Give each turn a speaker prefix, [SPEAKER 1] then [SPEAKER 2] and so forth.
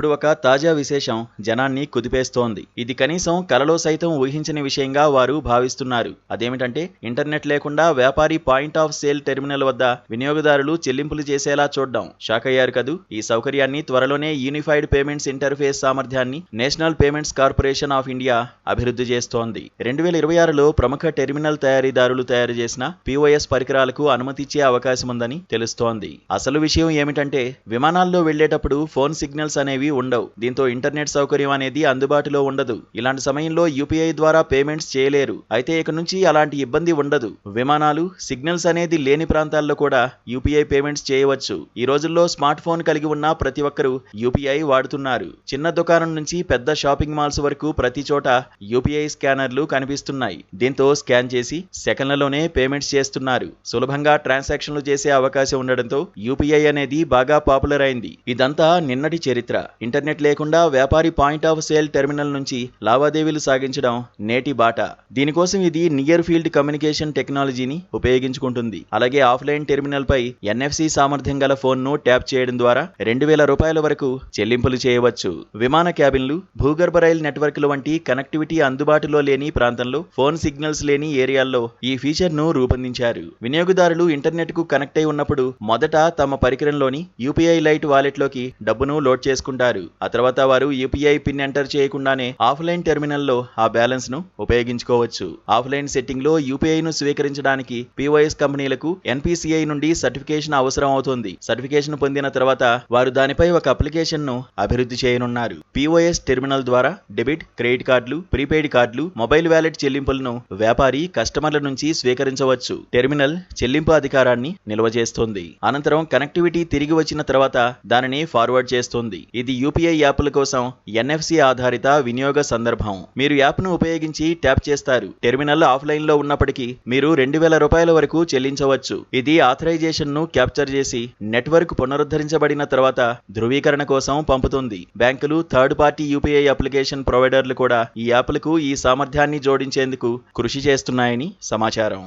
[SPEAKER 1] ఇప్పుడు ఒక తాజా విశేషం జనాన్ని కుదిపేస్తోంది. ఇది కనీసం కలలో సైతం ఊహించని విషయంగా వారు భావిస్తున్నారు. అదేమిటంటే ఇంటర్నెట్ లేకుండా వ్యాపారి పాయింట్ ఆఫ్ సేల్ టెర్మినల్ వద్ద వినియోగదారులు చెల్లింపులు చేసేలా చూడడం. షాక్ అయ్యారు కదూ! ఈ సౌకర్యాన్ని త్వరలోనే యూనిఫైడ్ పేమెంట్స్ ఇంటర్ఫేస్ సామర్థ్యాన్ని national payments corporation of India అభివృద్ధి చేస్తోంది. 2026లో ప్రముఖ టెర్మినల్ తయారీదారులు తయారు చేసిన POS పరికరాలకు అనుమతిచ్చే అవకాశముందని తెలుస్తోంది. అసలు విషయం ఏమిటంటే విమానాల్లో వెళ్లేటప్పుడు ఫోన్ సిగ్నల్స్ అనేవి ఉండవు. దీంతో ఇంటర్నెట్ సౌకర్యం అనేది అందుబాటులో ఉండదు. ఇలాంటి సమయంలో UPI ద్వారా పేమెంట్స్ చేయలేరు. అయితే ఇక నుంచి అలాంటి ఇబ్బంది ఉండదు. విమానాలు, సిగ్నల్స్ అనేది లేని ప్రాంతాల్లో కూడా UPI పేమెంట్స్ చేయవచ్చు. ఈ రోజుల్లో స్మార్ట్ ఫోన్ కలిగి ఉన్న ప్రతి ఒక్కరూ UPI వాడుతున్నారు. చిన్న దుకాణం నుంచి పెద్ద షాపింగ్ మాల్స్ వరకు ప్రతి చోట UPI స్కానర్లు కనిపిస్తున్నాయి. దీంతో స్కాన్ చేసి సెకన్లలోనే పేమెంట్స్ చేస్తున్నారు. సులభంగా ట్రాన్సాక్షన్లు చేసే అవకాశం ఉండడంతో UPI అనేది బాగా పాపులర్ అయింది. ఇదంతా నిన్నటి చరిత్ర. ఇంటర్నెట్ లేకుండా వ్యాపారి పాయింట్ ఆఫ్ సేల్ టెర్మినల్ నుంచి లావాదేవీలు సాగించడం నేటి బాట. దీనికోసం ఇది నియర్ ఫీల్డ్ కమ్యూనికేషన్ టెక్నాలజీని ఉపయోగించుకుంటుంది. అలాగే ఆఫ్లైన్ టెర్మినల్ పై NFC సామర్థ్యం గల ఫోన్ ను ట్యాప్ చేయడం ద్వారా 2000 రూపాయల వరకు చెల్లింపులు చేయవచ్చు. విమాన క్యాబిన్లు, భూగర్భ రైల్ నెట్వర్క్లు వంటి కనెక్టివిటీ అందుబాటులో లేని ప్రాంతంలో, ఫోన్ సిగ్నల్స్ లేని ఏరియాల్లో ఈ ఫీచర్ ను రూపొందించారు. వినియోగదారులు ఇంటర్నెట్ కు కనెక్ట్ అయి ఉన్నప్పుడు మొదట తమ పరికరంలోని UPI లైట్ వాలెట్ లోకి డబ్బును లోడ్ చేసుకుంటారు. ఆ తర్వాత వారు UPI పిన్ ఎంటర్ చేయకుండానే ఆఫ్లైన్ టెర్మినల్లో ఆ బ్యాలెన్స్ ను ఉపయోగించుకోవచ్చు. ఆఫ్లైన్ సెట్టింగ్ లో UPI ను స్వీకరించడానికి POS కంపెనీలకు NPCI నుండి సర్టిఫికేషన్ అవసరం అవుతుంది. సర్టిఫికేషన్ పొందిన తర్వాత వారు దానిపై ఒక అప్లికేషన్ ను అభివృద్ధి చేయనున్నారు. POS టెర్మినల్ ద్వారా డెబిట్, క్రెడిట్ కార్డులు, ప్రీపెయిడ్ కార్డులు, మొబైల్ వ్యాలెట్ చెల్లింపులను వ్యాపారి కస్టమర్ల నుంచి స్వీకరించవచ్చు. టెర్మినల్ చెల్లింపు అధికారాన్ని నిల్వ చేస్తుంది. అనంతరం కనెక్టివిటీ తిరిగి వచ్చిన తర్వాత దానిని ఫార్వర్డ్ చేస్తుంది. ఇది UPI యాప్ల కోసం NFC ఆధారిత వినియోగ సందర్భం. మీరు యాప్ ను ఉపయోగించి ట్యాప్ చేస్తారు. టెర్మినల్ ఆఫ్లైన్ లో ఉన్నప్పటికీ మీరు 2000 రూపాయల వరకు చెల్లించవచ్చు. ఇది ఆథరైజేషన్ ను క్యాప్చర్ చేసి నెట్వర్క్ పునరుద్ధరించబడిన తర్వాత ధృవీకరణ కోసం పంపుతుంది. బ్యాంకులు, థర్డ్ పార్టీ UPI అప్లికేషన్ ప్రొవైడర్లు కూడా ఈ యాప్లకు ఈ సామర్థ్యాన్ని జోడించేందుకు కృషి చేస్తున్నాయని సమాచారం.